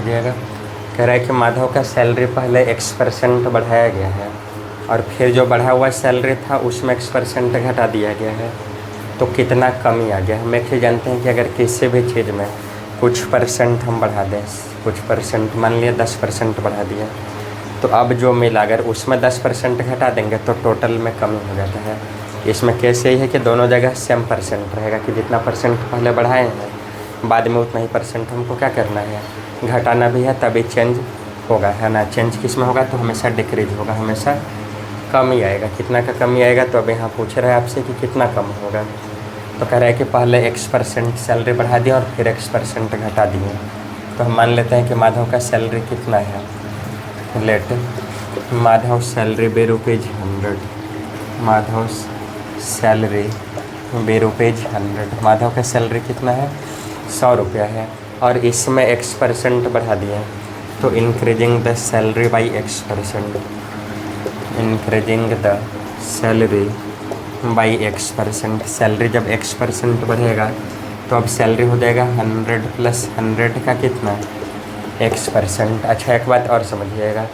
समझिएगा। कह रहा है कि माधव का सैलरी पहले X% बढ़ाया गया है और फिर जो बढ़ा हुआ सैलरी था उसमें X% घटा दिया गया है, तो कितना कमी आ गया। हम एक ही जानते हैं कि अगर किसी भी चीज़ में कुछ परसेंट हम बढ़ा दें, कुछ परसेंट मान लिया 10% बढ़ा दिया, तो अब जो मिला अगर उसमें 10% घटा देंगे तो टोटल में कमी हो जाता है। इसमें केस यही है कि दोनों जगह सेम परसेंट रहेगा कि जितना परसेंट पहले बढ़ाए हैं बाद में उतना ही परसेंट हमको क्या करना है, घटाना भी है, तभी चेंज होगा, है ना। चेंज किस में होगा, तो हमेशा डिक्रीज होगा, हमेशा कमी आएगा। कितना का कमी आएगा, तो अब यहाँ पूछ रहा है आपसे कि कितना कम होगा। तो कह रहा है कि पहले X% सैलरी बढ़ा दिया और फिर X% घटा दिए। तो हम मान लेते हैं कि माधव का सैलरी कितना है। Let Madhav salary ₹100, Madhav salary ₹100। Madhav का सैलरी कितना है, 100 रुपया है, और इसमें X% बढ़ा दिए, तो increasing the salary by X%, increasing the salary by X%। Salary जब X% बढ़ेगा तो अब सैलरी हो जाएगा 100 + 100 का कितना, X%। अच्छा एक बात और समझिएगा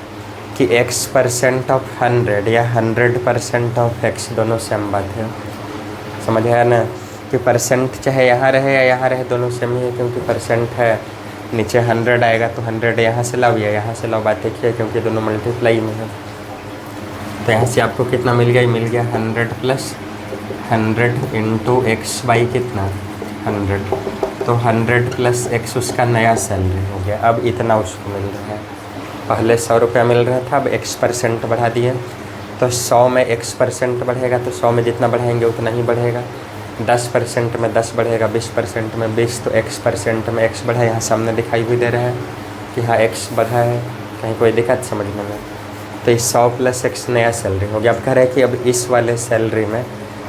कि X% ऑफ 100 या 100% ऑफ X दोनों सेम बात है, समझ आया ना। कि परसेंट चाहे यहाँ रहे या यहाँ रहे दोनों सेम ही है, क्योंकि परसेंट है नीचे 100 आएगा तो 100 यहाँ से लाओ या यहाँ से लाओ, बात एक ही है, क्योंकि दोनों मल्टीप्लाई में है। तो यहाँ से आपको कितना मिल गया, मिल गया 100 + 100 इंटू X बाई कितना 100, तो 100 + X उसका नया सैलरी हो गया। अब इतना उसको मिल रहा है, पहले 100 रुपया मिल रहा था, अब X% बढ़ा दिए, तो 100 में X% बढ़ेगा, तो 100 में जितना बढ़ाएंगे उतना ही बढ़ेगा। 10% में 10 बढ़ेगा, 20% में 20, तो X% में X बढ़ा, यहाँ सामने दिखाई भी दे रहा है कि हाँ X बढ़ा है, कहीं कोई दिक्कत समझने में। तो इस 100 + X नया सैलरी हो गया। अब कह रहे हैं कि अब इस वाले सैलरी में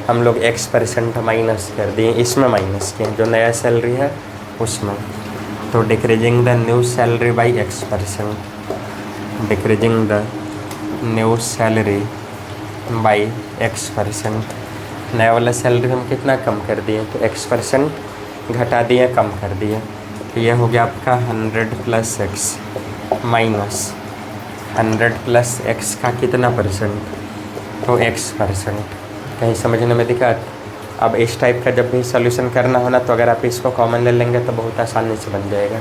हम लोग X% माइनस कर दिए, इसमें माइनस किए जो नया सैलरी है उसमें, तो decreasing the new salary by X%, decreasing the new salary by X%। नया वाला सैलरी हम कितना कम कर दिए, तो X% घटा दिए, कम कर दिए, तो ये हो गया आपका 100 + X माइनस 100 + X का कितना परसेंट, तो X%। कहीं समझने में दिक्कत। अब इस टाइप का जब भी सॉल्यूशन करना हो ना, तो अगर आप इसको कॉमन ले लेंगे तो बहुत आसानी से बन जाएगा।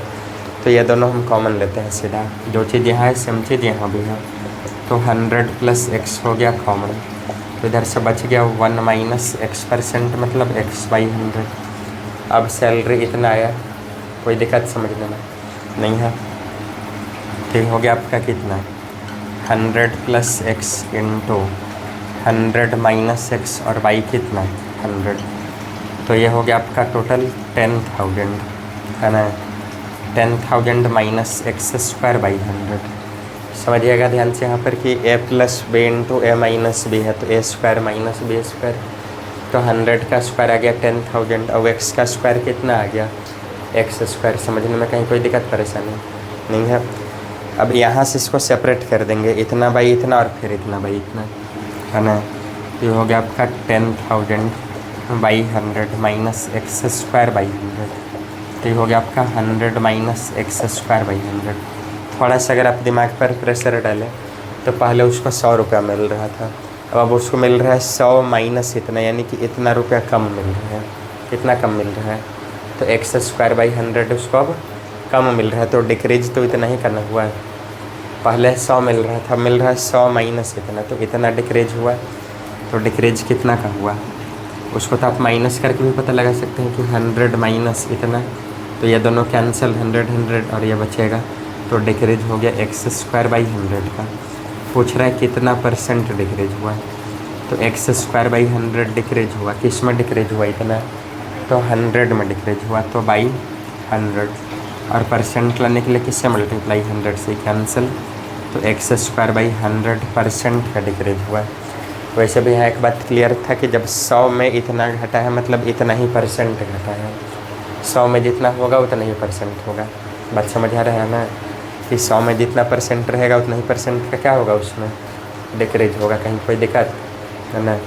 तो ये दोनों हम कॉमन लेते हैं सीधा, जो चीज़ यहाँ है सेम चीज़ यहाँ भी है, तो 100 + X हो गया कॉमन, तो इधर से बच गया 1 - X% मतलब X/100। अब सैलरी इतना आया, कोई दिक्कत समझने में नहीं है। ठीक हो गया आपका कितना 100 + X इंटू 100 - X और बाई कितना 100, तो ये हो गया आपका टोटल 10,000, है ना। 10,000 - X² बाई 100। समझिएगा ध्यान से यहाँ पर कि A + B into A - B है, तो A² - B², तो 100 का स्क्वायर आ गया 10,000, और X का स्क्वायर कितना आ गया X²। समझने में कहीं कोई दिक्कत परेशानी नहीं है। अब यहाँ से इसको सेपरेट कर देंगे, इतना बाई इतना और फिर इतना बाई इतना, है ना। ये हो गया आपका 10,000 बाई 100 माइनस X² बाई 100, तो ये हो गया आपका 100 माइनस X² बाई 100। थोड़ा सा अगर आप दिमाग पर प्रेशर डालें तो पहले उसको 100 रुपया मिल रहा था, अब उसको मिल रहा है 100 माइनस इतना, यानी कि इतना रुपया कम मिल रहा है। कितना कम मिल रहा है, तो X² बाई 100 उसको अब कम मिल रहा है, तो डिक्रीज तो इतना ही करना हुआ है। पहले 100 मिल रहा था, मिल रहा है 100 माइनस इतना, तो इतना डिक्रीज हुआ, तो डिक्रीज कितना का हुआ उसको तो आप माइनस करके भी पता लगा सकते हैं कि 100 माइनस इतना, तो ये दोनों कैंसिल 100 और ये बचेगा, तो डिक्रीज हो गया X² बाई 100 का। पूछ रहा है कितना परसेंट डिक्रीज हुआ, तो X² बाई 100 डिक्रीज हुआ, किस में डिक्रीज हुआ इतना, तो 100 में डिक्रीज हुआ, तो बाई 100, और परसेंट लाने के लिए किससे मल्टीप्लाई 100 से कैंसिल, तो X² बाई 100% का डिक्रीज हुआ। वैसे भी यहाँ एक बात क्लियर था कि जब 100 में इतना घटा है मतलब इतना ही परसेंट घटा है, 100 में जितना होगा उतना ही परसेंट होगा। बात समझ आ रहा है ना, कि 100 में जितना परसेंट रहेगा उतना ही परसेंट का क्या होगा उसमें डिक्रीज होगा, कहीं कोई दिक्कत है ना।